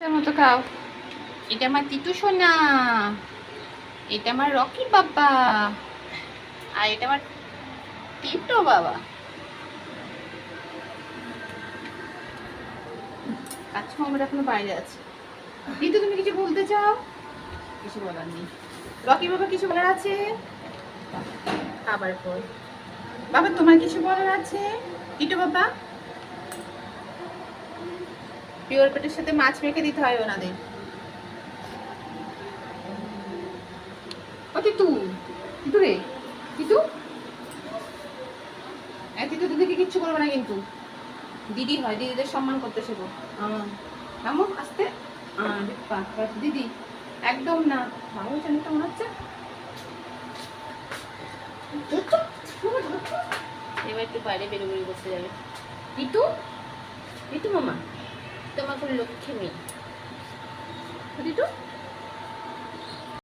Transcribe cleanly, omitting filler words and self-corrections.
বাচ্চাদের মতো খাও। এটা আমার তিতু সোনা, এটা আমার রকি বাবা, আর এটা আমার টিটো বাবা। কাচ্চু আমরা এখনো বাইরে আছে। টিটু তুমি কিছু বলতে চাও? কিছু বলার নেই। রকি বাবা কিছু বলার আছে? আবার পর বাবা তোমার কিছু বলার আছে? টিটু বাবা পিওর পেটের সাথে মাছ মেখে দিতে হয় ওনাদের। ও তিতু, তিতু রে, তিতু, তিতু দিদিকে কিচ্ছু বলবো না কিন্তু। দিদি হয়, দিদিদের সম্মান করতে শেখো। নামো আস্তে। দিদি একদম না। ভালো চ্যানেলটা মনে হচ্ছে। এবার একটু বাইরে বেরোবেরি করতে যাবে। টিটু, টিটু মামা তোমার কোনো লক্ষ্মী মেয়ে। টিটু